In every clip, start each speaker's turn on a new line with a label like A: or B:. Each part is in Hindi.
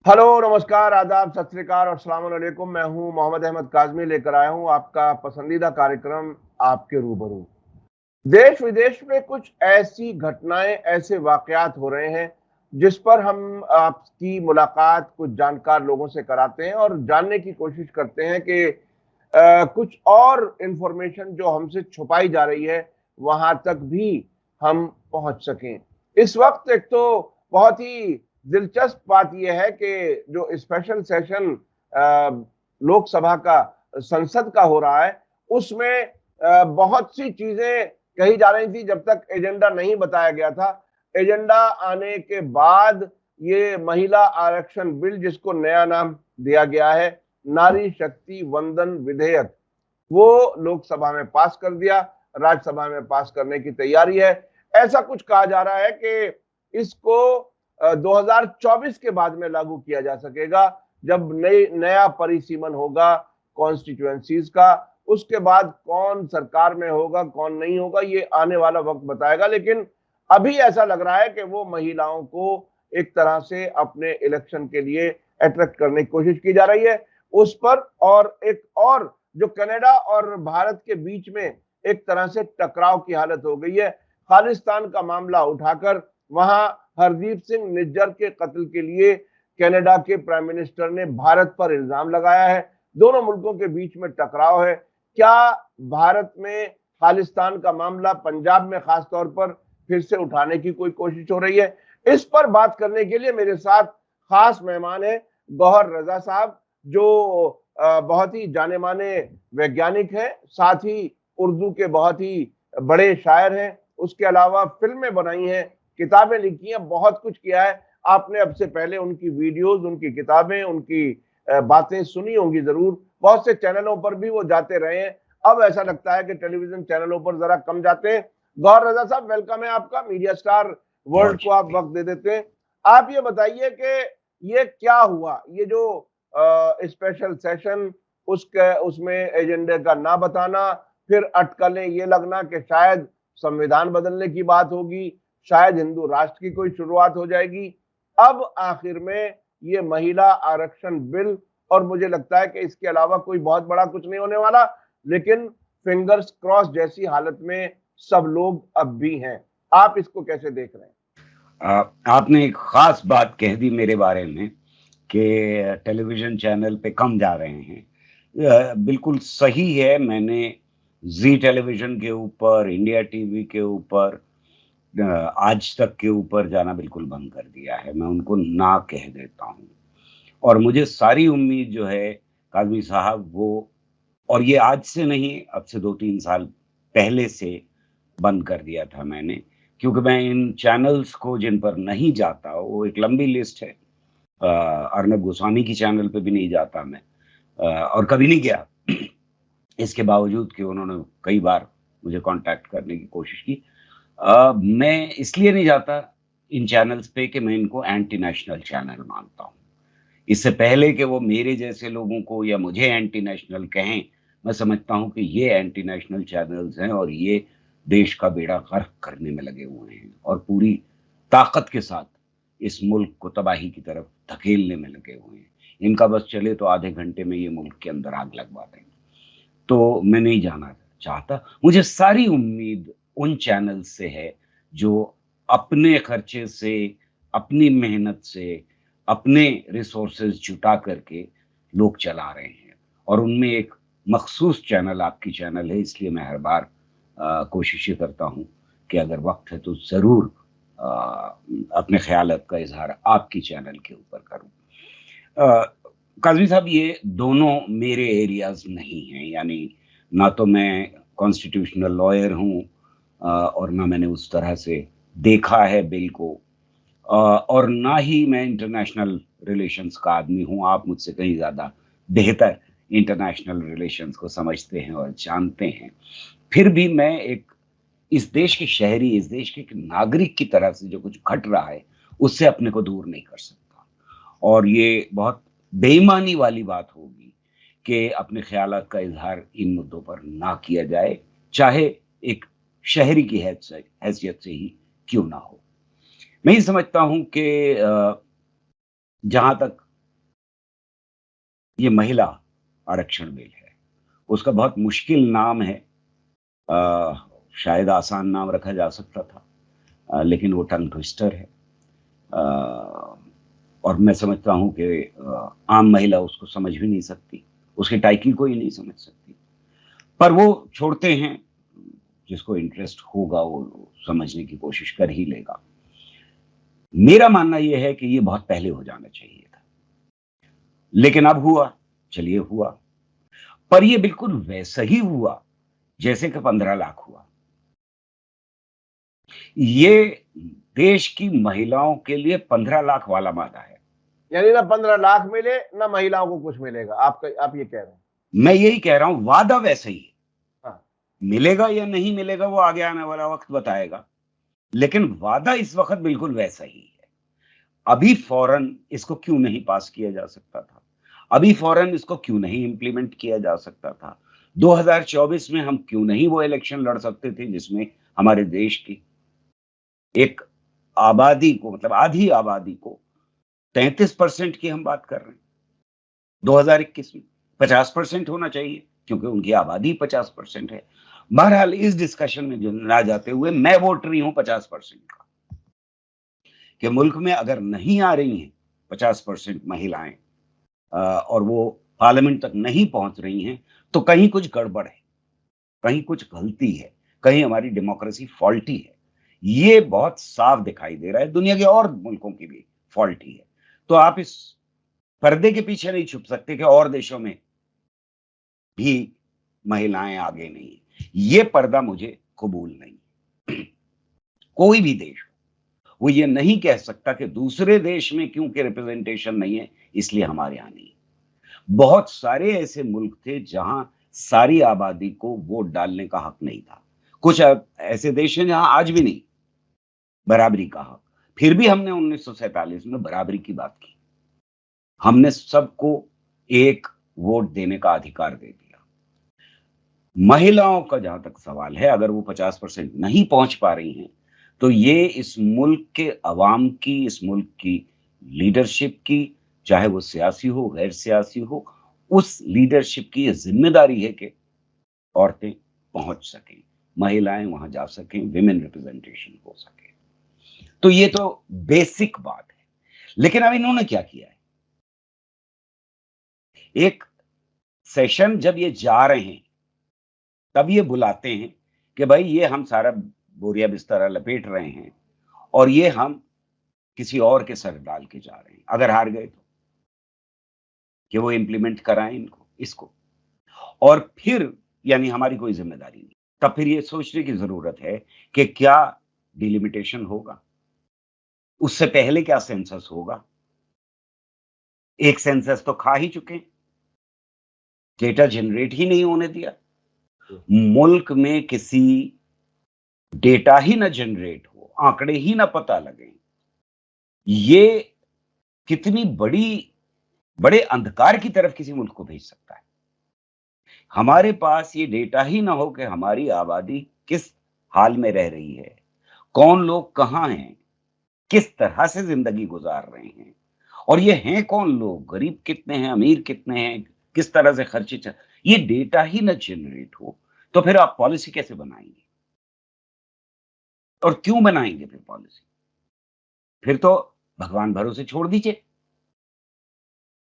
A: हेलो, नमस्कार, आदाब, सत श्री अकाल और अस्सलाम वालेकुम। मैं हूं मोहम्मद अहमद काज़मी, लेकर आया हूं आपका पसंदीदा कार्यक्रम आपके रूबरू। देश विदेश में कुछ ऐसी घटनाएं, ऐसे वाकयात हो रहे हैं जिस पर हम आपकी मुलाकात कुछ जानकार लोगों से कराते हैं और जानने की कोशिश करते हैं कि कुछ और इंफॉर्मेशन जो हमसे छुपाई जा रही है वहां तक भी हम पहुंच सकें। इस वक्त एक तो बहुत ही दिलचस्प बात यह है कि जो स्पेशल सेशन लोकसभा का, संसद का हो रहा है, उसमें बहुत सी चीजें कही जा रही थी जब तक एजेंडा नहीं बताया गया था। एजेंडा आने के बाद ये महिला आरक्षण बिल, जिसको नया नाम दिया गया है नारी शक्ति वंदन विधेयक, वो लोकसभा में पास कर दिया। राज्यसभा में पास करने की तैयारी है। ऐसा कुछ कहा जा रहा है कि इसको 2024 के बाद में लागू किया जा सकेगा, जब नया परिसीमन होगा कॉन्स्टिट्यूएंसीज का। उसके बाद कौन सरकार में होगा, कौन नहीं होगा, ये आने वाला वक्त बताएगा। लेकिन अभी ऐसा लग रहा है कि वो महिलाओं को एक तरह से अपने इलेक्शन के लिए अट्रैक्ट करने की कोशिश की जा रही है उस पर। और एक और जो कनाडा और भारत के बीच में एक तरह से टकराव की हालत हो गई है, खालिस्तान का मामला उठाकर वहां हरदीप सिंह निज्जर के कत्ल के लिए कनाडा के प्राइम मिनिस्टर ने भारत पर इल्जाम लगाया है। दोनों मुल्कों के बीच में टकराव है। क्या भारत में खालिस्तान का मामला पंजाब में खासतौर पर फिर से उठाने की कोई कोशिश हो रही है? इस पर बात करने के लिए मेरे साथ खास मेहमान है गौहर रजा साहब, जो बहुत ही जाने माने वैज्ञानिक हैं, साथ ही उर्दू के बहुत ही बड़े शायर हैं। उसके अलावा फिल्में बनाई हैं, किताबें लिखी हैं, बहुत कुछ किया है। आपने अब से पहले उनकी वीडियोस, उनकी किताबें, उनकी बातें सुनी होंगी जरूर। बहुत से चैनलों पर भी वो जाते रहे हैं। अब ऐसा लगता है कि टेलीविजन चैनलों पर जरा कम जाते हैं। गौहर रजा साहब, वेलकम है आपका। मीडिया स्टार वर्ल्ड
B: बहुत
A: को आप
B: शुक्रिया।
A: वक्त दे देते हैं। आप ये बताइए कि ये क्या हुआ, ये जो स्पेशल सेशन, उसके उसमें एजेंडे का ना बताना, फिर अटकलें ये लगना कि शायद संविधान बदलने की बात होगी, शायद हिंदू राष्ट्र की कोई शुरुआत हो जाएगी। अब आखिर में ये महिला आरक्षण बिल, और मुझे लगता है कि इसके अलावा कोई बहुत बड़ा कुछ नहीं होने वाला। लेकिन फिंगर्स क्रॉस जैसी हालत में सब लोग अब भी हैं। आप इसको कैसे देख रहे हैं?
B: आपने एक खास बात कह दी मेरे बारे में कि टेलीविजन चैनल पे कम जा रहे हैं। बिल्कुल सही है। मैंने जी टेलीविजन के ऊपर, इंडिया टीवी के ऊपर, आज तक के ऊपर जाना बिल्कुल बंद कर दिया है। मैं उनको ना कह देता हूँ और मुझे सारी उम्मीद जो है काज़मी साहब वो, और ये आज से नहीं, अब से 2-3 साल पहले से बंद कर दिया था मैंने, क्योंकि मैं इन चैनल्स को जिन पर नहीं जाता, वो एक लंबी लिस्ट है। अर्नब गोस्वामी की चैनल पे भी नहीं जाता मैं, और कभी नहीं गया। इसके बावजूद कि उन्होंने कई बार मुझे कॉन्टैक्ट करने की कोशिश की। मैं इसलिए नहीं जाता इन चैनल्स पे कि मैं इनको एंटी नेशनल चैनल मानता हूँ। इससे पहले कि वो मेरे जैसे लोगों को या मुझे एंटी नेशनल कहें, मैं समझता हूँ कि ये एंटी नेशनल चैनल्स हैं और ये देश का बेड़ा गर्क करने में लगे हुए हैं और पूरी ताकत के साथ इस मुल्क को तबाही की तरफ धकेलने में लगे हुए हैं। इनका बस चले तो आधे घंटे में ये मुल्क के अंदर आग लगवा दें। तो मैं नहीं जाना चाहता। मुझे सारी उम्मीद उन चैनल्स से है जो अपने खर्चे से, अपनी मेहनत से, अपने रिसोर्सेज़ जुटा करके लोग चला रहे हैं, और उनमें एक मख़सूस चैनल आपकी चैनल है। इसलिए मैं हर बार कोशिश ये करता हूँ कि अगर वक़्त है तो ज़रूर अ, अपने ख़यालात का इज़हार आपकी चैनल के ऊपर करूँ। काज़मी साहब, ये दोनों मेरे एरियाज़ नहीं हैं। यानी ना तो मैं कॉन्स्टिट्यूशनल लॉयर हूँ, और ना मैंने उस तरह से देखा है बिल को, और ना ही मैं इंटरनेशनल रिलेशंस का आदमी हूँ। आप मुझसे कहीं ज़्यादा बेहतर इंटरनेशनल रिलेशंस को समझते हैं और जानते हैं। फिर भी मैं एक इस देश के शहरी, इस देश के एक नागरिक की तरह से जो कुछ घट रहा है, उससे अपने को दूर नहीं कर सकता। और ये बहुत बेईमानी वाली बात होगी कि अपने ख़यालात का इज़हार इन मुद्दों पर ना किया जाए, चाहे एक शहरी की हैसियत से ही क्यों ना हो। मैं ये समझता हूँ कि जहाँ तक ये महिला आरक्षण बिल है। उसका बहुत मुश्किल नाम है, शायद आसान नाम रखा जा सकता था, लेकिन वो टंग ट्विस्टर है। और मैं समझता हूँ कि आम महिला उसको समझ भी नहीं सकती, उसके टाइटल को ही नहीं समझ सकती। पर वो छोड़ते हैं, जिसको इंटरेस्ट होगा वो समझने की कोशिश कर ही लेगा। मेरा मानना ये है कि ये बहुत पहले हो जाना चाहिए था, लेकिन अब हुआ, चलिए हुआ। पर ये बिल्कुल वैसा ही हुआ जैसे कि 15 लाख हुआ। ये देश की महिलाओं के लिए 15 लाख वाला वादा है।
A: यानी ना 15 लाख मिले ना महिलाओं को कुछ मिलेगा, आप ये कह रहे हैं?
B: मैं यही कह रहा हूं, वादा वैसा ही है।
A: हाँ।
B: मिलेगा या नहीं मिलेगा वो आगे आने वाला वक्त बताएगा, लेकिन वादा इस वक्त बिल्कुल वैसा ही है। अभी फौरन इसको क्यों नहीं पास किया जा सकता था? अभी फौरन इसको क्यों नहीं इंप्लीमेंट किया जा सकता था? 2024 में हम क्यों नहीं वो इलेक्शन लड़ सकते थे जिसमें हमारे देश की एक आबादी को, मतलब आधी आबादी को, 33% की हम बात कर रहे हैं 2021 में। 50% होना चाहिए क्योंकि उनकी आबादी 50% है। बहरहाल इस डिस्कशन में जो ना जाते हुए मैं वोट रही हूं 50% का, कि मुल्क में अगर नहीं आ रही हैं 50% महिलाएं, और वो पार्लियामेंट तक नहीं पहुंच रही हैं, तो कहीं कुछ गड़बड़ है, कहीं कुछ गलती है, कहीं हमारी डेमोक्रेसी फॉल्टी है। ये बहुत साफ दिखाई दे रहा है, दुनिया के और मुल्कों की भी फॉल्टी है। तो आप इस पर्दे के पीछे नहीं छुप सकते कि और देशों में भी महिलाएं आगे नहीं है। ये पर्दा मुझे कबूल नहीं। कोई भी देश वो ये नहीं कह सकता कि दूसरे देश में क्योंकि रिप्रेजेंटेशन नहीं है इसलिए हमारे यहां नहीं है। बहुत सारे ऐसे मुल्क थे जहां सारी आबादी को वोट डालने का हक नहीं था। कुछ ऐसे देश हैं जहां आज भी नहीं बराबरी का हक। फिर भी हमने 1947 में बराबरी की बात की। हमने सबको एक वोट देने का अधिकार दे दिया। महिलाओं का जहां तक सवाल है, अगर वो 50% नहीं पहुंच पा रही हैं, तो ये इस मुल्क के अवाम की, इस मुल्क की लीडरशिप की, चाहे वो सियासी हो, गैर सियासी हो, उस लीडरशिप की ये जिम्मेदारी है कि औरतें पहुंच सकें, महिलाएं वहां जा सकें, विमेन रिप्रेजेंटेशन हो सके। तो ये तो बेसिक बात है। लेकिन अब इन्होंने क्या किया है, एक सेशन जब ये जा रहे हैं तब ये बुलाते हैं कि भाई ये हम सारा बोरिया बिस्तरा लपेट रहे हैं और ये हम किसी और के सर डाल के जा रहे हैं, अगर हार गए तो, कि वो इंप्लीमेंट कराएं इनको, इसको। और फिर यानी हमारी कोई जिम्मेदारी नहीं। तब फिर ये सोचने की जरूरत है कि क्या डिलिमिटेशन होगा, उससे पहले क्या सेंसस होगा। एक सेंसस तो खा ही चुके, डेटा जनरेट ही नहीं होने दिया। मुल्क में किसी डेटा ही ना जनरेट हो, आंकड़े ही ना पता लगे, ये कितनी बड़े अंधकार की तरफ किसी मुल्क को भेज सकता है। हमारे पास ये डेटा ही ना हो कि हमारी आबादी किस हाल में रह रही है, कौन लोग कहाँ हैं, किस तरह से जिंदगी गुजार रहे हैं, और ये हैं कौन लोग, गरीब कितने हैं, अमीर कितने हैं, किस तरह से खर्चे चल, ये डेटा ही ना जनरेट हो, तो फिर आप पॉलिसी कैसे बनाएंगे? और क्यों बनाएंगे फिर पॉलिसी? फिर तो भगवान भरोसे छोड़ दीजिए।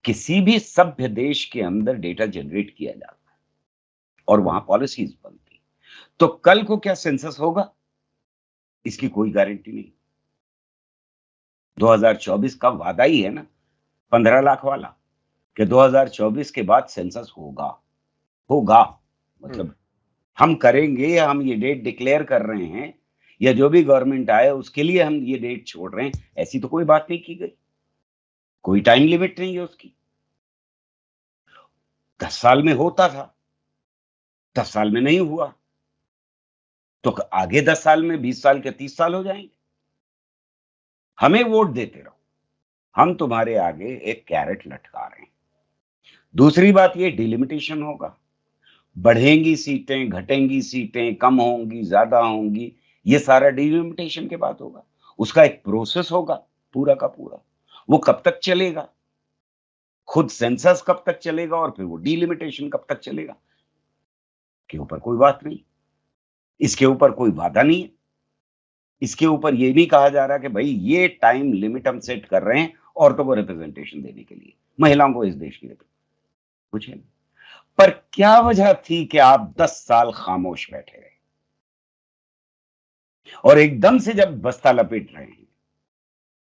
B: किसी भी सभ्य देश के अंदर डेटा जनरेट किया जाता है और वहां पॉलिसीज बनती। तो कल को क्या सेंसस होगा, इसकी कोई गारंटी नहीं। 2024 का वादा ही है ना 15 लाख वाला, कि 2024 के बाद सेंसस होगा। होगा मतलब हम करेंगे, या हम ये डेट डिक्लेयर कर रहे हैं, या जो भी गवर्नमेंट आए उसके लिए हम ये डेट छोड़ रहे हैं, ऐसी तो कोई बात नहीं की गई। कोई टाइम लिमिट नहीं है उसकी। 10 साल में होता था, 10 साल में नहीं हुआ, तो आगे 10 साल में, 20 साल के 30 साल हो जाएंगे। हमें वोट देते रहो, हम तुम्हारे आगे एक कैरेट लटका रहे हैं। दूसरी बात, ये डिलिमिटेशन होगा, बढ़ेंगी सीटें, घटेंगी सीटें, कम होंगी, ज्यादा होंगी, ये सारा डिलिमिटेशन के बाद होगा। उसका एक प्रोसेस होगा पूरा का पूरा। वो कब तक चलेगा? खुद सेंसस कब तक चलेगा और फिर वो डिलिमिटेशन कब तक चलेगा, के ऊपर कोई बात नहीं, इसके ऊपर कोई वादा नहीं है। इसके ऊपर ये नहीं कहा जा रहा कि भाई ये टाइम लिमिट हम सेट कर रहे हैं औरतों को रिप्रेजेंटेशन देने के लिए, महिलाओं को इस देश की कुछ है। पर क्या वजह थी कि आप 10 साल खामोश बैठे रहे और एकदम से जब बस्ता लपेट रहे हैं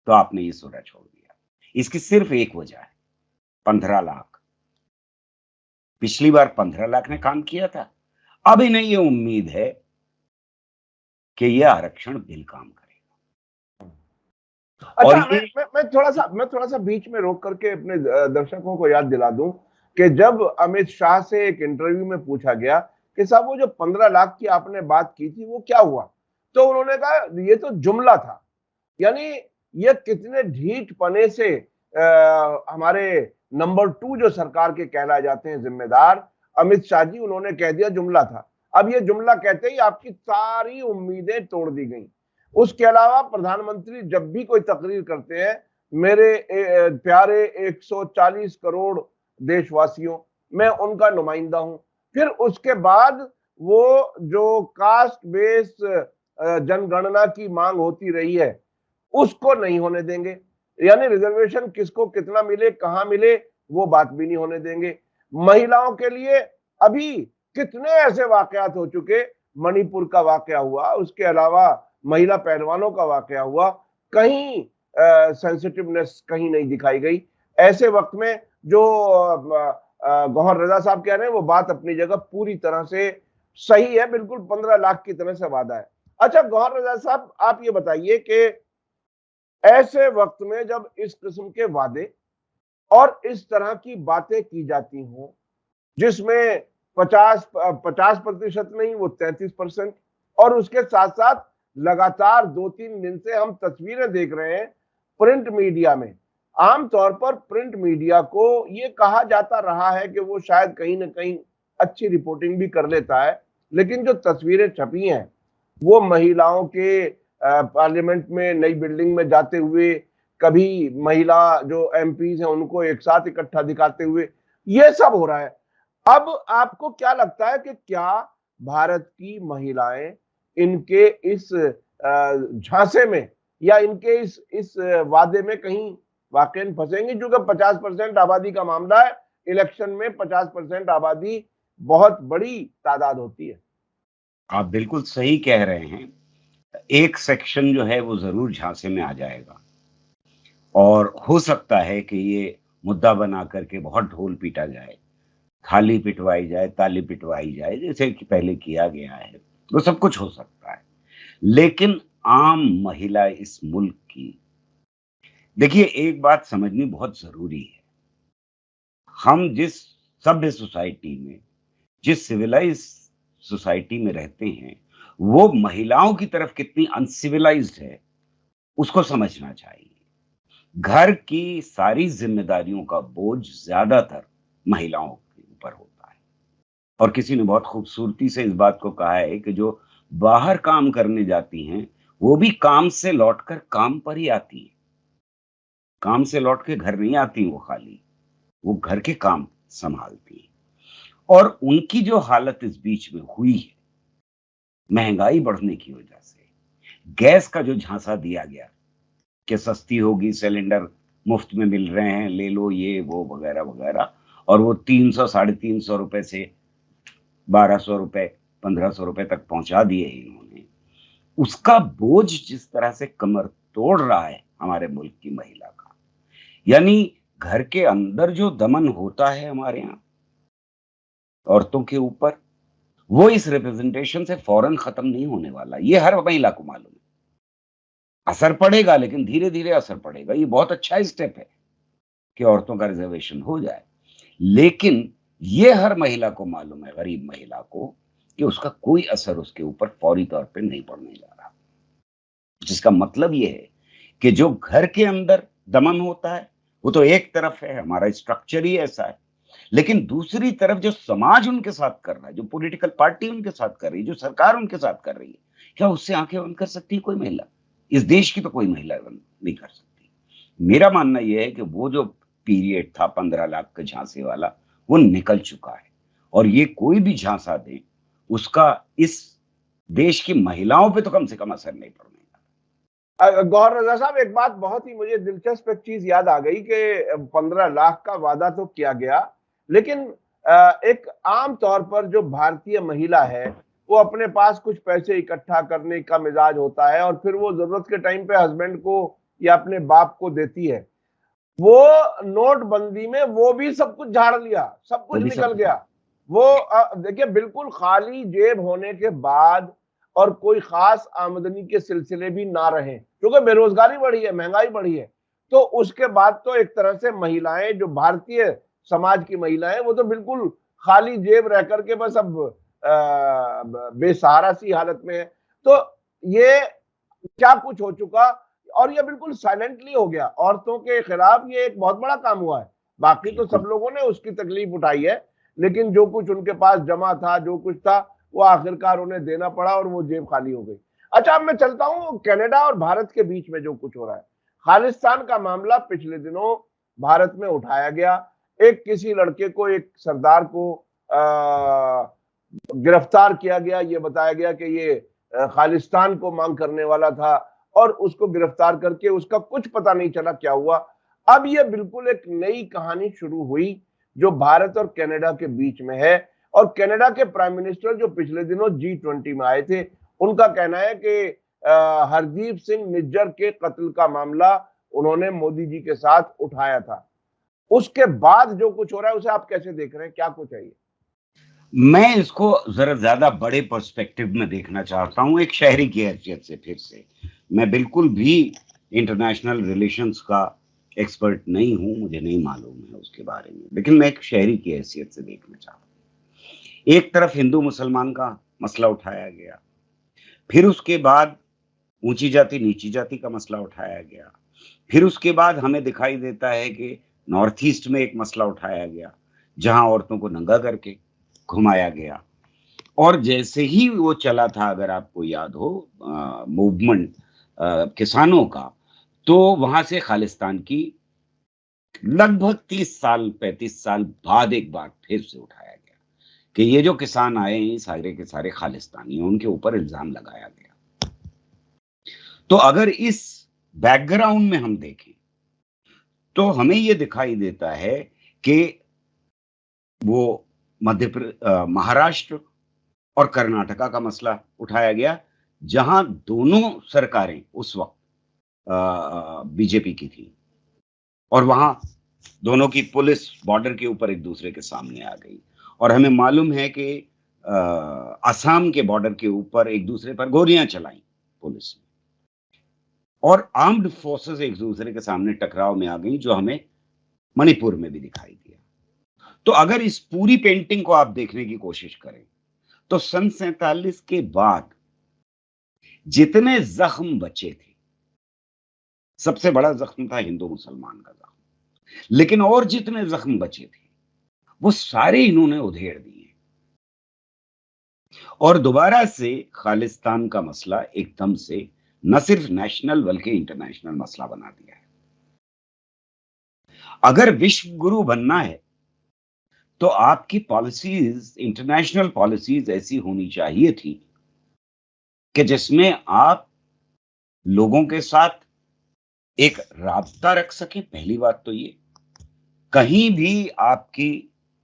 B: तो आपने ये सोचा छोड़ दिया? इसकी सिर्फ एक वजह है, 15 लाख। पिछली बार 15 लाख ने काम किया था। अब इन्हें ये उम्मीद है कि ये आरक्षण बिल काम करेगा।
A: अच्छा,
B: और ये
A: मैं थोड़ा सा बीच में रोक करके अपने दर्शकों को याद दिला दूं कि जब अमित शाह से एक इंटरव्यू में पूछा गया कि साहब वो जो 15 लाख की आपने बात की थी वो क्या हुआ, तो उन्होंने कहा ये तो जुमला था। यानी ये कितने ढीठ पने से हमारे नंबर 2 जो सरकार के कहलाए जाते हैं जिम्मेदार अमित शाह जी, उन्होंने कह दिया जुमला था। अब ये जुमला कहते ही आपकी सारी उम्मीदें तोड़ दी गई। उसके अलावा प्रधानमंत्री जब भी कोई तकरीर करते हैं, मेरे प्यारे 140 करोड़ देशवासियों, मैं उनका नुमाइंदा हूं। फिर उसके बाद वो जो कास्ट बेस जनगणना की मांग होती रही है उसको नहीं होने देंगे, यानी रिजर्वेशन किसको कितना मिले कहां मिले वो बात भी नहीं होने देंगे। महिलाओं के लिए अभी कितने ऐसे वाकयात हो चुके, मणिपुर का वाकया हुआ, उसके अलावा महिला पहलवानों का वाकया हुआ, कहीं सेंसिटिवनेस कहीं नहीं दिखाई गई। ऐसे वक्त में जो गौहर रजा साहब कह रहे हैं वो बात अपनी जगह पूरी तरह से सही है, बिल्कुल 15 लाख की तरह से वादा है। अच्छा गौहर रजा साहब, आप ये बताइए कि ऐसे वक्त में जब इस किस्म के वादे और इस तरह की बातें की जाती हों जिसमें 50% नहीं वो 33%, और उसके साथ साथ लगातार 2-3 दिन से हम तस्वीरें देख रहे हैं प्रिंट मीडिया में। आमतौर पर प्रिंट मीडिया को ये कहा जाता रहा है कि वो शायद कहीं ना कहीं अच्छी रिपोर्टिंग भी कर लेता है, लेकिन जो तस्वीरें छपी हैं वो महिलाओं के पार्लियामेंट में नई बिल्डिंग में जाते हुए, कभी महिला जो एमपीज हैं उनको एक साथ इकट्ठा दिखाते हुए, ये सब हो रहा है। अब आपको क्या लगता है कि क्या भारत की महिलाएं इनके इस झांसे में या इनके इस वादे में कहीं वाकई फंसेंगी? क्योंकि 50% आबादी का मामला है, इलेक्शन में 50% आबादी बहुत बड़ी तादाद होती है।
B: आप बिल्कुल सही कह रहे हैं। एक सेक्शन जो है वो ज़रूर झांसे में आ जाएगा और हो सकता है कि ये मुद्दा बना करके बहुत ढोल पीटा जाए, थाली पिटवाई जाए, ताली पिटवाई जाए, जैसे कि पहले किया गया है। वो सब कुछ हो सकता है। लेकिन आम महिला इस मुल्क की, देखिए एक बात समझनी बहुत ज़रूरी है। हम जिस सभ्य सोसाइटी में, जिस सिविलाइज़्ड सोसाइटी में रहते हैं, वो महिलाओं की तरफ कितनी अनसिविलाइज्ड है, उसको समझना चाहिए। घर की सारी ज़िम्मेदारियों का बोझ ज़्यादातर महिलाओं के ऊपर होता है। और किसी ने बहुत खूबसूरती से इस बात को कहा है कि जो बाहर काम करने जाती हैं, वो भी काम से लौटकर काम पर ही आती हैं। काम से लौट के घर नहीं आती वो खाली, वो घर के काम सँभालती हैं। और उनकी जो हालत इस बीच में हुई है, महँगाई बढ़ने की वजह से, गैस का जो झांसा दिया गया कि सस्ती होगी, सिलेंडर मुफ्त में मिल रहे हैं, ले लो ये वो वगैरह वगैरह, और वो 300 साढ़े 300 रुपए से 1200 रुपए 1500 रुपए तक पहुंचा दिए इन्होंने। उसका बोझ जिस तरह से कमर तोड़ रहा है हमारे मुल्क की महिला का, यानी घर के अंदर जो दमन होता है हमारे यहाँ औरतों के ऊपर, वो इस रिप्रेजेंटेशन से फौरन खत्म नहीं होने वाला। ये हर महिला को मालूम है। असर पड़ेगा, लेकिन धीरे धीरे असर पड़ेगा। ये बहुत अच्छा स्टेप है कि औरतों का रिजर्वेशन हो जाए, लेकिन ये हर महिला को मालूम है, गरीब महिला को, कि उसका कोई असर उसके ऊपर फौरी तौर पे नहीं पड़ने जा रहा। जिसका मतलब ये है कि जो घर के अंदर दमन होता है वो तो एक तरफ है, हमारा स्ट्रक्चर ही ऐसा है, लेकिन दूसरी तरफ जो समाज उनके साथ कर रहा है, जो पॉलिटिकल पार्टी उनके साथ कर रही है, जो सरकार उनके साथ कर रही है, क्या उससे आंखें बंद कर सकती है कोई महिला? इस देश की तो कोई महिला बंद नहीं कर सकती। मेरा मानना यह है कि वो जो पीरियड था 15 लाख के झांसे वाला, वो निकल चुका है। और ये कोई भी झांसा दे, उसका इस देश की महिलाओं पे तो कम से कम असर नहीं पड़ने वाला।
A: गौहर रजा साहब, एक बात बहुत ही मुझे दिलचस्प एक चीज याद आ गई कि 15 लाख का वादा तो किया गया, लेकिन एक आम तौर पर जो भारतीय महिला है वो अपने पास कुछ पैसे इकट्ठा करने का मिजाज होता है और फिर वो जरूरत के टाइम पे हस्बैंड को या अपने बाप को देती है। वो नोटबंदी में वो भी सब कुछ झाड़ लिया, सब
B: वो
A: कुछ
B: भी
A: निकल
B: सब
A: गया। वो देखिए, बिल्कुल खाली जेब होने के बाद और कोई खास आमदनी के सिलसिले भी ना रहे, क्योंकि बेरोजगारी बढ़ी है, महंगाई बढ़ी है, तो उसके बाद तो एक तरह से महिलाएं, जो भारतीय समाज की महिलाएं, वो तो बिल्कुल खाली जेब रह करके बस अब बेसहारा सी हालत में है। तो ये क्या कुछ हो चुका, और ये बिल्कुल साइलेंटली हो गया। औरतों के खिलाफ ये एक बहुत बड़ा काम हुआ है। बाकी तो सब
B: बिल्कुल।
A: लोगों ने उसकी तकलीफ उठाई है, लेकिन जो कुछ उनके पास जमा था, जो कुछ था, वो आखिरकार उन्हें देना पड़ा और वो जेब खाली हो गई। अच्छा, अब मैं चलता हूं कनाडा और भारत के बीच में जो कुछ हो रहा है। खालिस्तान का मामला पिछले दिनों भारत में उठाया गया। एक किसी लड़के को, एक सरदार को गिरफ्तार किया गया। ये बताया गया कि ये खालिस्तान को मांग करने वाला था और उसको गिरफ्तार करके उसका कुछ पता नहीं चला क्या हुआ। अब ये बिल्कुल एक नई कहानी शुरू हुई जो भारत और कनाडा के बीच में है। और कनाडा के प्राइम मिनिस्टर जो पिछले दिनों G20 में आए थे, उनका कहना है कि हरदीप सिंह निज्जर के कत्ल का मामला उन्होंने मोदी जी के साथ उठाया था। उसके बाद जो कुछ हो रहा है उसे आप कैसे देख रहे हैं, क्या कुछ है ये?
B: मैं इसको जरा ज्यादा बड़े पर्सपेक्टिव में देखना चाहता हूं, एक शहरी की हैसियत से। फिर से, मैं बिल्कुल भी इंटरनेशनल रिलेशंस का एक्सपर्ट नहीं हूं, मुझे नहीं मालूम है उसके बारे में, लेकिन मैं एक शहरी की हैसियत से देखना चाहता हूं। एक तरफ हिंदू मुसलमान का मसला उठाया गया, फिर उसके बाद ऊंची जाति नीची जाति का मसला उठाया गया, फिर उसके बाद हमें दिखाई देता है कि नॉर्थ ईस्ट में एक मसला उठाया गया जहां औरतों को नंगा करके घुमाया गया। और जैसे ही वो चला था, अगर आपको याद हो, मूवमेंट किसानों का, तो वहां से खालिस्तान की लगभग 30 साल 35 साल बाद एक बार फिर से उठाया गया कि ये जो किसान आए हैं सारे के सारे खालिस्तानी हैं, उनके ऊपर इल्जाम लगाया गया। तो अगर इस बैकग्राउंड में हम देखें तो हमें ये दिखाई देता है कि वो महाराष्ट्र और कर्नाटका का मसला उठाया गया, जहां दोनों सरकारें उस वक्त बीजेपी की थी, और वहां दोनों की पुलिस बॉर्डर के ऊपर एक दूसरे के सामने आ गई। और हमें मालूम है कि असम के बॉर्डर के ऊपर एक दूसरे पर गोलियां चलाई पुलिस ने, और आर्म्ड फोर्सेस एक दूसरे के सामने टकराव में आ गई, जो हमें मणिपुर में भी दिखाई दिया। तो अगर इस पूरी पेंटिंग को आप देखने की कोशिश करें तो सन 47 के बाद जितने जख्म बचे थे, सबसे बड़ा जख्म था हिंदू मुसलमान का जख्म, लेकिन और जितने जख्म बचे थे वो सारे इन्होंने उधेड़ दिए और दोबारा से खालिस्तान का मसला एकदम से न सिर्फ नेशनल बल्कि इंटरनेशनल मसला बना दिया है। अगर विश्व गुरु बनना है तो आपकी पॉलिसीज, इंटरनेशनल पॉलिसीज ऐसी होनी चाहिए थी कि जिसमें आप लोगों के साथ एक राब्ता रख सकें। पहली बात तो ये, कहीं भी आपकी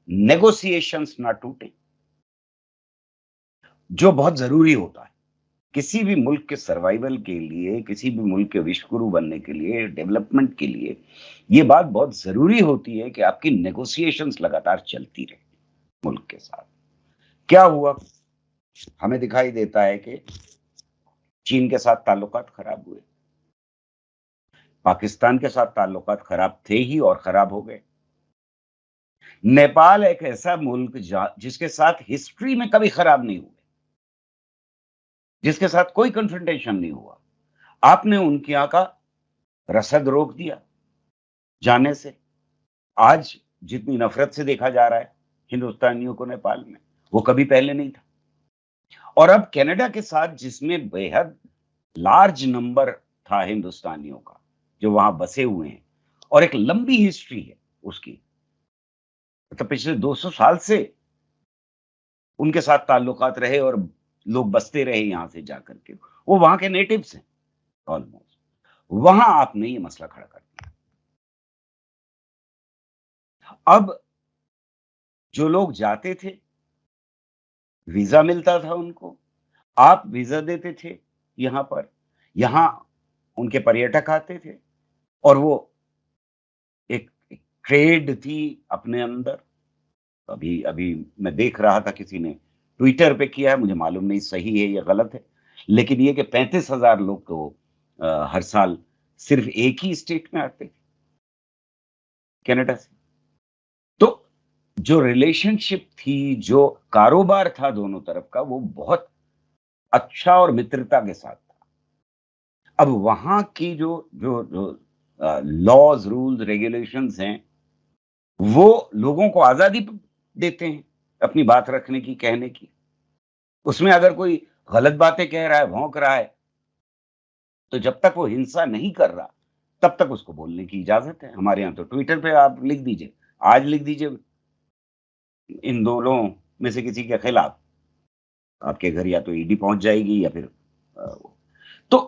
B: नेगोशिएशंस ना टूटे, जो बहुत जरूरी होता है किसी भी मुल्क के सर्वाइवल के लिए, किसी भी मुल्क के विश्व गुरु बनने के लिए, डेवलपमेंट के लिए। ये बात बहुत जरूरी होती है कि आपकी नेगोशिएशंस लगातार चलती रहे मुल्क के साथ। क्या हुआ, हमें दिखाई देता है कि चीन के साथ ताल्लुकात खराब हुए, पाकिस्तान के साथ ताल्लुकात खराब थे ही और खराब हो गए। नेपाल एक ऐसा मुल्क जिसके साथ हिस्ट्री में कभी खराब नहीं हुए, जिसके साथ कोई कन्फ्रंटेशन नहीं हुआ, आपने उनके यहां का रसद रोक दिया जाने से। आज जितनी नफरत से देखा जा रहा है हिंदुस्तानियों को नेपाल में, वो कभी पहले नहीं था। और अब कनाडा के साथ, जिसमें बेहद लार्ज नंबर था हिंदुस्तानियों का जो वहां बसे हुए हैं और एक लंबी हिस्ट्री है, उसकी, मतलब पिछले 200 साल से उनके साथ ताल्लुकात रहे और लोग बसते रहे यहां से जाकर के, वो वहां के नेटिव्स हैं ऑलमोस्ट। वहां आपने ये मसला खड़ा कर दिया। अब जो लोग जाते थे, वीजा मिलता था उनको, आप वीजा देते थे यहां पर, यहां उनके पर्यटक आते थे और वो एक ट्रेड थी अपने अंदर। अभी अभी मैं देख रहा था, किसी ने ट्विटर पे किया है, मुझे मालूम नहीं सही है या गलत है, लेकिन ये कि 35,000 लोग तो हर साल सिर्फ एक ही स्टेट में आते थे, कनाडा से। तो जो रिलेशनशिप थी, जो कारोबार था दोनों तरफ का, वो बहुत अच्छा और मित्रता के साथ था। अब वहां की जो जो जो लॉज, रूल्स, रेगुलेशंस हैं, वो लोगों को आजादी देते हैं अपनी बात रखने की, कहने की। उसमें अगर कोई गलत बातें कह रहा है, भौंक रहा है, तो जब तक वो हिंसा नहीं कर रहा, तब तक उसको बोलने की इजाजत है। हमारे यहाँ तो ट्विटर पे आप लिख दीजिए, आज लिख दीजिए इन दोनों में से किसी के खिलाफ, आपके घर या तो ईडी पहुंच जाएगी या फिर तो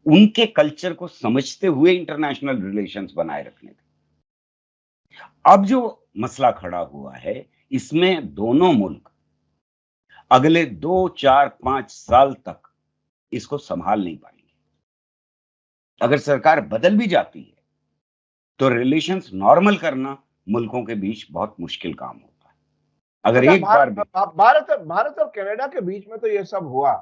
B: उनके कल्चर को समझते हुए इंटरनेशनल रिलेशंस बनाए रखने थे। अब जो मसला खड़ा हुआ है, इसमें दोनों मुल्क अगले 2, 4, 5 साल तक इसको संभाल नहीं पाएंगे। अगर सरकार बदल भी जाती है, तो रिलेशंस नॉर्मल करना मुल्कों के बीच बहुत मुश्किल काम होता है। अगर
A: अच्छा,
B: एक बार भी
A: भारत और कनाडा के बीच में तो ये सब हुआ,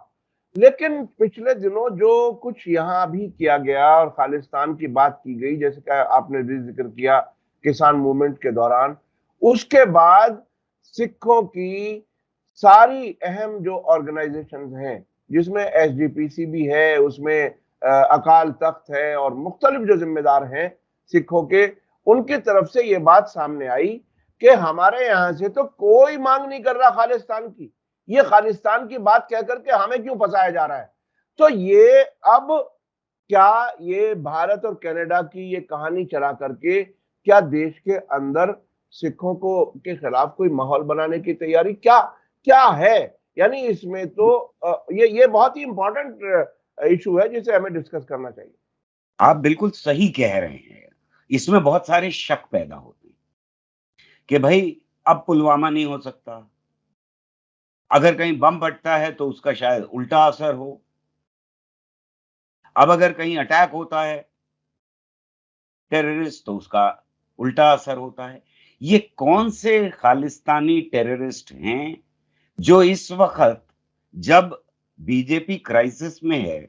A: लेकिन पिछले दिनों जो कुछ यहाँ भी किया गया और खालिस्तान की बात की गई, जैसे कि आपने भी जिक्र किया किसान मूवमेंट के दौरान, उसके बाद सिखों की सारी अहम जो ऑर्गेनाइजेशंस हैं, जिसमें एसजीपीसी भी है, उसमें अकाल तख्त है और मुख्तलिफ जो जिम्मेदार हैं सिखों के, उनकी तरफ से ये बात सामने आई कि हमारे यहां से तो कोई मांग नहीं कर रहा खालिस्तान की, ये खालिस्तान की बात कहकर के हमें क्यों फंसाया जा रहा है। तो ये अब क्या ये भारत और कनाडा की ये कहानी चला करके क्या देश के अंदर सिखों को के खिलाफ कोई माहौल बनाने की तैयारी क्या क्या है? यानी इसमें तो ये बहुत ही इंपॉर्टेंट इशू है जिसे हमें डिस्कस करना चाहिए।
B: आप बिल्कुल सही कह रहे हैं। इसमें बहुत सारे शक पैदा होते हैं कि भाई अब पुलवामा नहीं हो सकता, अगर कहीं बम फटता है तो उसका शायद उल्टा असर हो, अब अगर कहीं अटैक होता है टेररिस्ट तो उसका उल्टा असर होता है। ये कौन से खालिस्तानी टेररिस्ट हैं जो इस वक्त, जब बीजेपी क्राइसिस में है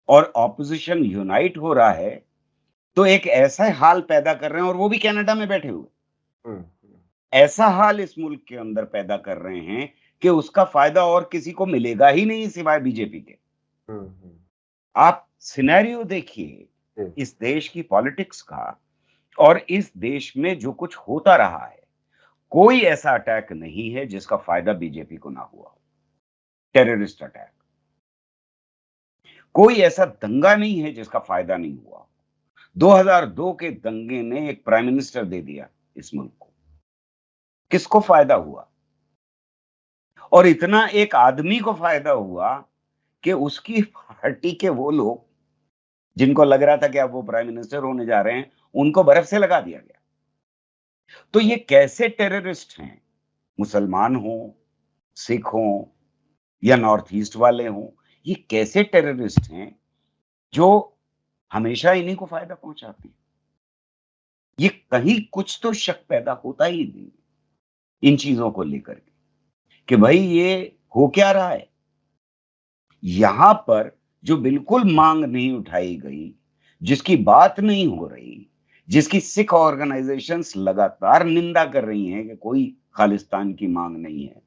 B: और ऑपोजिशन यूनाइट हो रहा है, तो एक ऐसा हाल पैदा कर रहे हैं, और वो भी कनाडा में बैठे हुए,
A: हम्म,
B: ऐसा हाल इस मुल्क के अंदर पैदा कर रहे हैं कि उसका फायदा और किसी को मिलेगा ही नहीं सिवाय बीजेपी के। आप सिनेरियो देखिए इस देश की पॉलिटिक्स का, और इस देश में जो कुछ होता रहा है, कोई ऐसा अटैक नहीं है जिसका फायदा बीजेपी को ना हुआ हो। टेररिस्ट अटैक, कोई ऐसा दंगा नहीं है जिसका फायदा नहीं हुआ। 2002 के दंगे ने एक प्राइम मिनिस्टर दे दिया इस मुल्क को, किसको फायदा हुआ? और इतना एक आदमी को फायदा हुआ कि उसकी पार्टी के वो लोग जिनको लग रहा था कि अब वो प्राइम मिनिस्टर होने जा रहे हैं, उनको बर्फ से लगा दिया गया। तो ये कैसे टेररिस्ट हैं? मुसलमान हो, सिख हो या नॉर्थ ईस्ट वाले हों, ये कैसे टेररिस्ट हैं जो हमेशा इन्हीं को फायदा पहुंचाते हैं? ये कहीं कुछ तो शक पैदा होता ही नहीं इन चीजों को लेकर के कि भाई ये हो क्या रहा है। यहां पर जो बिल्कुल मांग नहीं उठाई गई, जिसकी बात नहीं हो रही, जिसकी सिख ऑर्गेनाइजेशंस लगातार निंदा कर रही हैं कि कोई खालिस्तान की मांग नहीं है,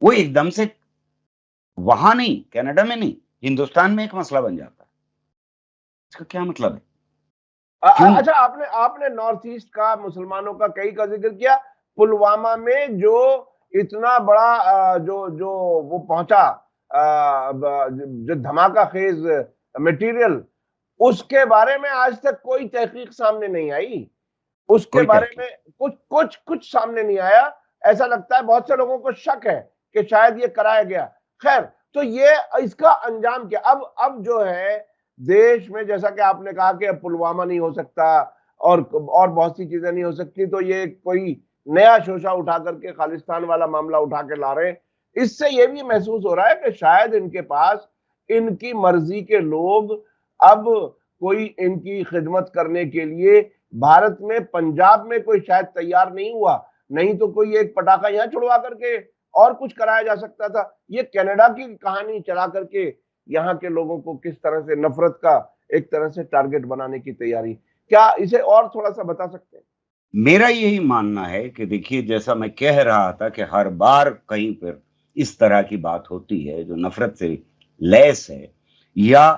B: वो एकदम से वहां नहीं, कनाडा में नहीं, हिंदुस्तान में एक मसला बन जाता है। इसका क्या मतलब है? क्यों?
A: अच्छा, आपने आपने नॉर्थ ईस्ट का, मुसलमानों का कई का जिक्र किया। पुलवामा में जो इतना बड़ा जो जो वो पहुंचा, जो धमाका खेज मटेरियल, उसके बारे में आज तक कोई तहकीक सामने नहीं आई। उसके बारे में कुछ कुछ कुछ सामने नहीं आया। ऐसा लगता है बहुत से लोगों को शक है कि शायद ये कराया गया। खैर, तो ये इसका अंजाम क्या? अब जो है देश में, जैसा कि आपने कहा कि अब पुलवामा नहीं हो सकता और बहुत सी चीजें नहीं हो सकती, तो ये कोई नया शोशा उठा करके खालिस्तान वाला मामला उठा के ला रहे हैं। इससे ये भी महसूस हो रहा है कि शायद इनके पास इनकी मर्जी के लोग अब कोई इनकी खिदमत करने के लिए भारत में, पंजाब में कोई शायद तैयार नहीं हुआ। नहीं तो कोई एक पटाखा यहां छुड़वा करके और कुछ कराया जा सकता था। ये कनाडा की कहानी चला करके यहाँ के लोगों को किस तरह से नफरत का एक तरह से टारगेट बनाने की तैयारी, क्या इसे और थोड़ा सा बता सकते हैं?
B: मेरा यही मानना है कि देखिए, जैसा मैं कह रहा था कि हर बार कहीं पर इस तरह की बात होती है जो नफ़रत से लैस है या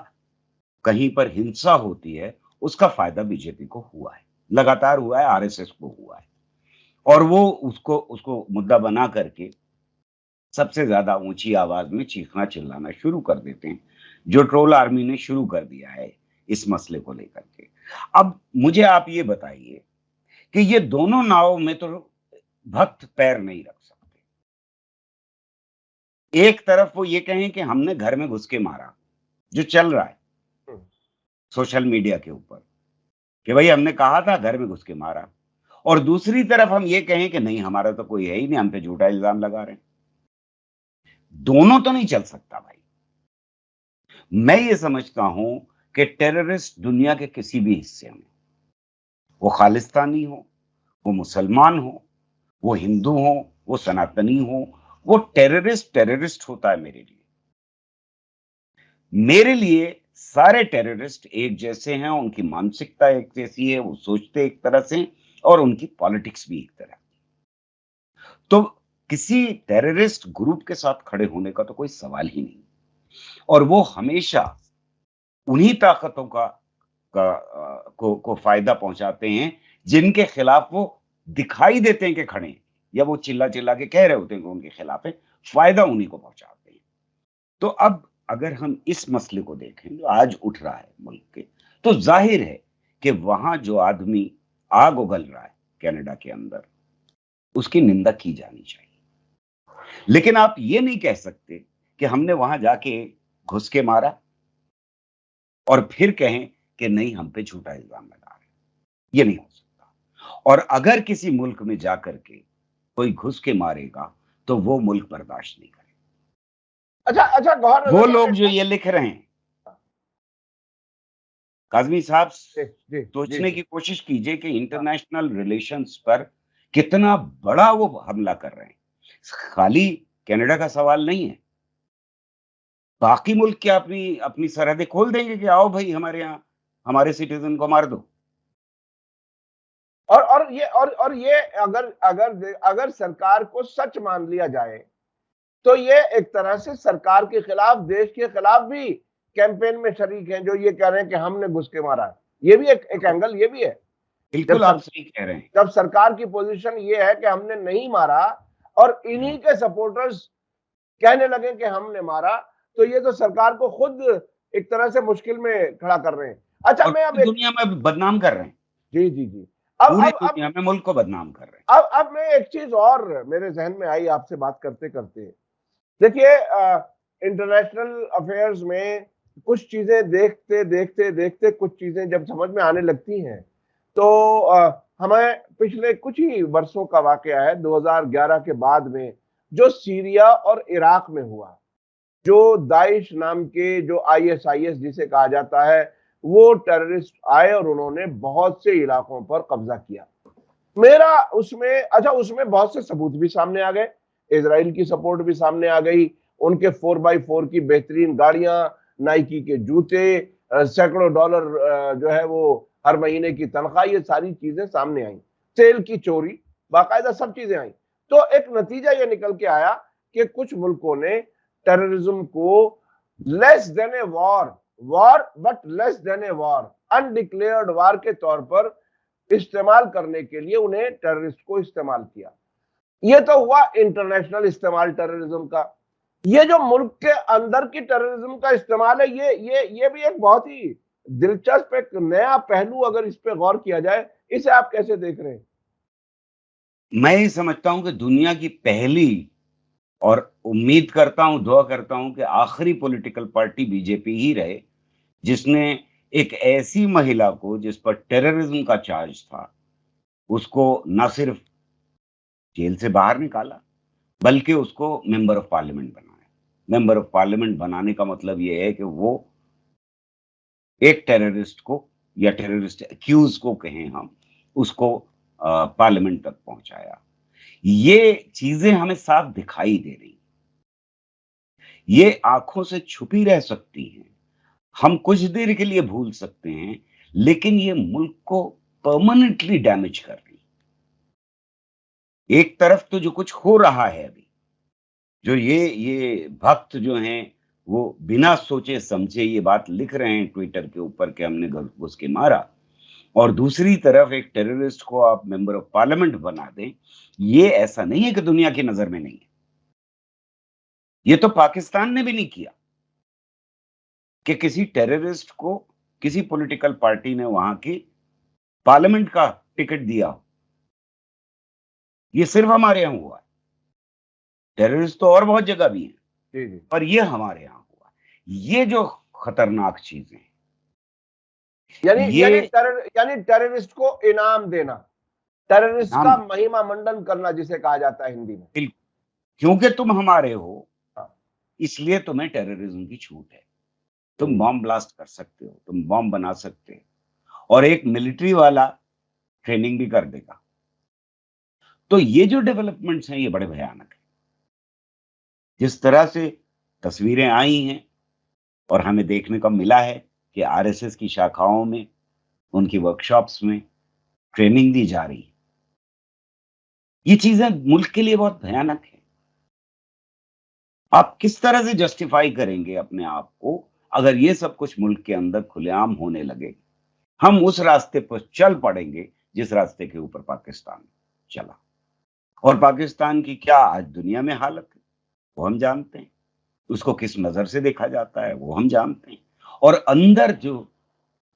B: कहीं पर हिंसा होती है, उसका फ़ायदा बीजेपी को हुआ है। लगातार हुआ है, आरएसएस को हुआ है और वो उसको उसको मुद्दा बना करके सबसे ज़्यादा ऊँची आवाज़ में चीखना-चिल्लाना शुरू कर देते हैं, जो ट्रोल आर्मी ने शुरू कर दिया है इस मसले को लेकर के। अब मुझे आप ये बताइए कि ये दोनों नाव में तो भक्त पैर नहीं रख सकते। एक तरफ वो ये कहें कि हमने घर में घुस के मारा, जो चल रहा है सोशल मीडिया के ऊपर, कि भई हमने कहा था घर में घुस के मारा, और दूसरी तरफ हम ये कहें कि नहीं हमारा तो कोई है ही नहीं, हम पे झूठा इल्ज़ाम लगा रहे हैं। दोनों तो नहीं चल सकता भाई। मैं ये समझता हूँ कि टेररिस्ट दुनिया के किसी भी हिस्से में, वो खालिस्तानी हो, वो मुसलमान हो, वो हिंदू हो, वो सनातनी हो, वो टेररिस्ट होता है मेरे लिए। मेरे लिए सारे टेररिस्ट एक जैसे हैं, उनकी मानसिकता एक जैसी है, वो सोचते एक तरह से और उनकी पॉलिटिक्स भी एक तरह। तो किसी टेररिस्ट ग्रुप के साथ खड़े होने का तो कोई सवाल ही नहीं, और वो हमेशा उन्हीं ताकतों को फायदा पहुंचाते हैं जिनके खिलाफ वो दिखाई देते हैं कि खड़े हैं, या वो चिल्ला चिल्ला के कह रहे होते हैं कि उनके खिलाफ है, फायदा उन्हीं को पहुंचाते हैं। तो अब अगर हम इस मसले को देखें जो आज उठ रहा है मुल्क के, तो जाहिर है कि वहां जो आदमी आग उगल रहा है कनाडा के अंदर, उसकी निंदा की जानी चाहिए। लेकिन आप ये नहीं कह सकते कि हमने वहां जाके घुस के मारा और फिर कहें कि नहीं हम पे झूठा इल्जाम लगा रहे हैं। ये नहीं हो सकता। और अगर किसी मुल्क में जाकर के कोई घुस के मारेगा तो वो मुल्क बर्दाश्त नहीं करेगा।
A: अच्छा अच्छा, गौर
B: वो
A: नजर
B: लोग
A: ये
B: जो ये लिख रहे हैं, काज़मी साहब,
A: जी जी जी
B: सोचने
A: जी।
B: की कोशिश कीजिए कि
A: हाँ।
B: इंटरनेशनल रिलेशंस पर कितना बड़ा वो हमला कर रहे हैं। खाली कनाडा का सवाल नहीं है। बाकी मुल्क क्या अपनी अपनी सरहदें खोल देंगे कि आओ भई हमारे यहाँ, हमारे सिटीज़न को मार दो?
A: और ये अगर अगर अगर सरकार को सच मान लिया जाए, तो ये एक तरह से सरकार के खिलाफ, देश के खिलाफ भी कैंपेन में शरीक हैं, जो ये कह रहे हैं कि हमने घुस के मारा है। ये भी एक एंगल ये भी है। जब
B: बिल्कुल
A: सर
B: आप सही कह रहे हैं।
A: जब सरकार की पोजीशन ये है कि हमने नहीं मारा और इन्हीं के सपोर्टर्स कहने लगे कि हमने मारा, तो ये तो सरकार को खुद एक तरह से मुश्किल में खड़ा कर रहे हैं। अच्छा,
B: और
A: मैं अब
B: पूरी
A: एक
B: दुनिया में बदनाम कर रहे हैं।
A: जी जी जी, अब
B: पूरी
A: अब अब
B: दुनिया में मुल्क को बदनाम कर रहे हैं।
A: अब मैं एक चीज और मेरे जहन में आई आपसे बात करते करते। देखिए, इंटरनेशनल अफेयर्स में कुछ चीजें देखते देखते देखते कुछ चीजें जब समझ में आने लगती हैं, तो हमें पिछले कुछ ही वर्षों का वाकया है 2011 के बाद में, जो सीरिया और इराक में हुआ, जो दाइश नाम के, जो आईएसआईएस जिसे कहा जाता है, वो टेररिस्ट आए और उन्होंने बहुत से इलाकों पर कब्जा किया। मेरा उसमें, अच्छा, उसमें बहुत से सबूत भी सामने आ गए, इजराइल की सपोर्ट भी सामने आ गई, उनके 4x4 की बेहतरीन गाड़ियां, नाइकी के जूते, सैकड़ों डॉलर जो है वो हर महीने की तनख्वाह, ये सारी चीजें सामने आई, तेल की चोरी, बाकायदा सब चीजें आई। तो एक नतीजा ये निकल के आया कि कुछ मुल्कों ने टेररिज्म को less than a war, war but less than a war, undeclared war के तौर पर इस्तेमाल करने के लिए उन्हें टेररिस्ट को इस्तेमाल किया। ये तो हुआ इंटरनेशनल इस्तेमाल टेररिज्म का। ये जो मुल्क के अंदर की टेररिज्म का इस्तेमाल है, ये भी एक बहुत ही दिलचस्प एक नया पहलू, अगर इस पे गौर किया जाए, इसे आप कैसे देख रहे हैं?
B: मैं ये समझता हूँ कि दुनिया की पहली और उम्मीद करता हूँ, दुआ करता हूँ कि आखिरी पॉलिटिकल पार्टी बीजेपी ही रहे, जिसने एक ऐसी महिला को जिस पर टेररिज्म का चार्ज था, उसको ना सिर्फ जेल से बाहर निकाला, बल्कि उसको मेंबर ऑफ पार्लियामेंट बनाया। मेंबर ऑफ पार्लियामेंट बनाने का मतलब ये है कि वो एक टेररिस्ट को या टेररिस्ट एक्यूज को कहें हम, उसको पार्लियामेंट तक पहुंचाया। ये चीजें हमें साफ दिखाई दे रही, ये आंखों से छुपी रह सकती हैं, हम कुछ देर के लिए भूल सकते हैं, लेकिन ये मुल्क को परमानेंटली डैमेज कर रही। एक तरफ तो जो कुछ हो रहा है अभी, जो ये भक्त जो हैं वो बिना सोचे समझे ये बात लिख रहे हैं ट्विटर के ऊपर कि हमने घुस के मारा, और दूसरी तरफ एक टेररिस्ट को आप मेंबर ऑफ पार्लियामेंट बना दें, ये ऐसा नहीं है कि दुनिया की नजर में नहीं है। ये तो पाकिस्तान ने भी नहीं किया कि किसी टेररिस्ट को किसी पॉलिटिकल पार्टी ने वहां की पार्लियामेंट का टिकट दिया हो। ये सिर्फ हमारे यहां हुआ है। टेररिस्ट तो और बहुत जगह भी हैं,
A: जी जी।
B: पर ये हमारे यहां हुआ है। ये जो खतरनाक चीजें हैं,
A: यानी
B: ये
A: यानी टेररिस्ट को इनाम देना, टेररिस्ट का
B: नाम
A: महिमा मंडन करना जिसे कहा जाता है हिंदी में।
B: क्योंकि तुम हमारे हो,
A: हाँ।
B: इसलिए तुम्हें टेररिज्म की छूट है। तुम बॉम्ब ब्लास्ट कर सकते हो, तुम बॉम्ब बना सकते हो, और एक मिलिट्री वाला ट्रेनिंग भी कर देगा। तो ये जो डेवलपमेंट्स हैं ये बड़े भयानक है। जिस तरह से तस्वीरें आई हैं और हमें देखने को मिला है कि आरएसएस की शाखाओं में, उनकी वर्कशॉप्स में ट्रेनिंग दी जा रही है, ये चीजें मुल्क के लिए बहुत भयानक है। आप किस तरह से जस्टिफाई करेंगे अपने आप को अगर ये सब कुछ मुल्क के अंदर खुलेआम होने लगे? हम उस रास्ते पर चल पड़ेंगे जिस रास्ते के ऊपर पाकिस्तान चला, और पाकिस्तान की क्या आज दुनिया में हालत है वो हम जानते हैं, उसको किस नजर से देखा जाता है वो हम जानते हैं, और अंदर जो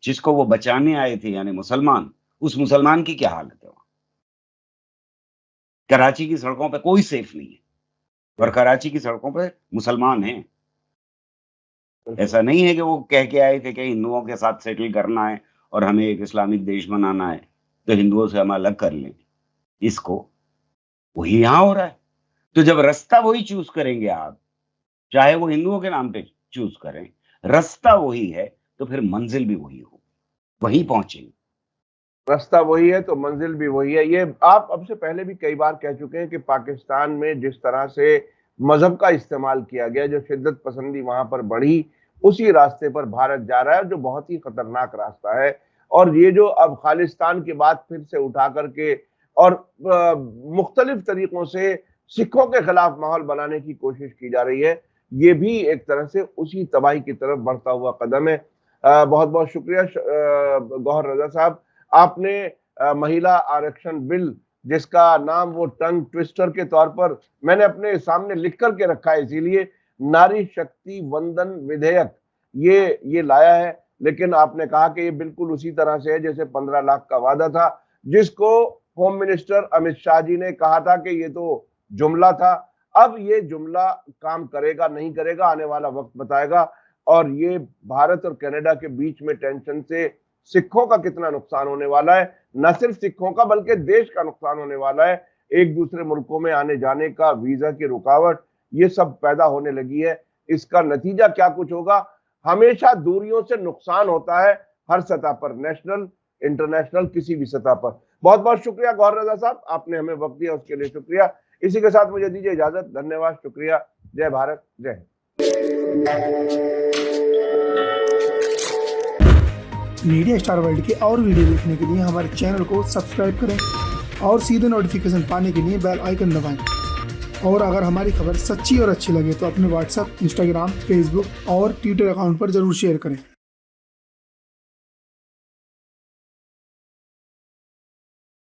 B: जिसको वो बचाने आए थे यानी मुसलमान, उस मुसलमान की क्या हालत है वहां? कराची की सड़कों पे कोई सेफ नहीं है, और कराची की सड़कों पे मुसलमान हैं। ऐसा नहीं है कि वो कह के आए थे कि हिंदुओं के साथ सेटल करना है और हमें एक इस्लामिक देश बनाना है, तो हिंदुओं से हम अलग कर लें इसको। वही यहां हो रहा है। तो जब रास्ता वही चूज करेंगे आप, चाहे वो हिंदुओं के नाम पे चूज करें, रास्ता वही है, तो फिर मंजिल भी वही हो, वहीं पहुंचेंगे।
A: रास्ता वही है तो मंजिल भी वही है। ये आप अब से पहले भी कई बार कह चुके हैं कि पाकिस्तान में जिस तरह से मजहब का इस्तेमाल किया गया, जो शिद्दत पसंदी वहां पर बढ़ी, उसी रास्ते पर भारत जा रहा है, जो बहुत ही खतरनाक रास्ता है। और ये जो अब खालिस्तान की बात फिर से उठा करके और मुख्तलिफ तरीकों से सिखों के खिलाफ माहौल बनाने की कोशिश की जा रही है, ये भी एक तरह से उसी तबाही की तरफ बढ़ता हुआ कदम है। बहुत बहुत शुक्रिया गौहर रजा साहब, आपने महिला आरक्षण बिल, जिसका नाम वो टंग ट्विस्टर के तौर पर मैंने अपने सामने लिख करके रखा है, इसीलिए नारी शक्ति वंदन विधेयक, ये लाया है। लेकिन आपने कहा कि ये बिल्कुल उसी तरह से है जैसे 15 लाख का वादा था, जिसको होम मिनिस्टर अमित शाह जी ने कहा था कि ये तो जुमला था। अब ये जुमला काम करेगा नहीं करेगा आने वाला वक्त बताएगा। और ये भारत और कनाडा के बीच में टेंशन से सिखों का कितना नुकसान होने वाला है, न सिर्फ सिखों का बल्कि देश का नुकसान होने वाला है। एक दूसरे मुल्कों में आने जाने का, वीजा की रुकावट, ये सब पैदा होने लगी है। इसका नतीजा क्या कुछ होगा? हमेशा दूरियों से नुकसान होता है, हर सतह पर, नेशनल, इंटरनेशनल, किसी भी सतह पर। बहुत बहुत शुक्रिया गौहर रजा साहब, आपने हमें वक्त दिया, उसके लिए शुक्रिया। इसी के साथ मुझे दीजिए इजाजत। धन्यवाद, शुक्रिया। जय भारत, जय
C: मीडिया स्टार वर्ल्ड के और वीडियो देखने के लिए हमारे चैनल को सब्सक्राइब करें और सीधे नोटिफिकेशन पाने के लिए बेल आइकन दबाएं। और अगर हमारी खबर सच्ची और अच्छी लगे तो अपने व्हाट्सएप, इंस्टाग्राम, फेसबुक और ट्विटर अकाउंट पर जरूर शेयर करें।